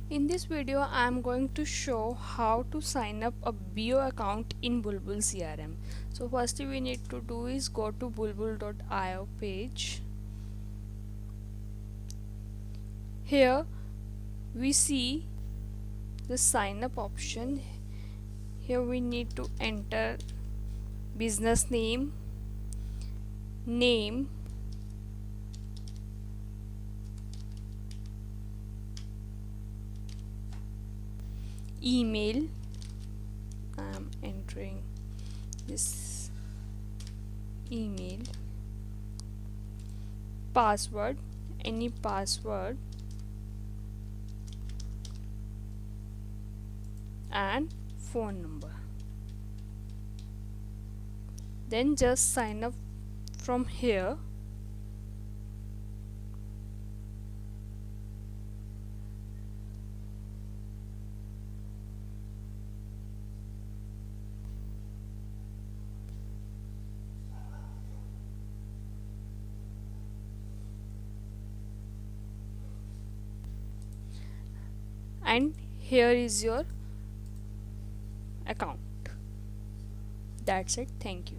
In this video, I am going to show how to sign up a BO account in Bulbul CRM. So firstly we need to do is go to bulbul.io page. Here we see the sign up option. Here we need to enter business name, name, email. I am entering this email, password, any password, and phone number. Then just sign up from here. And here is your account. That's it. Thank you.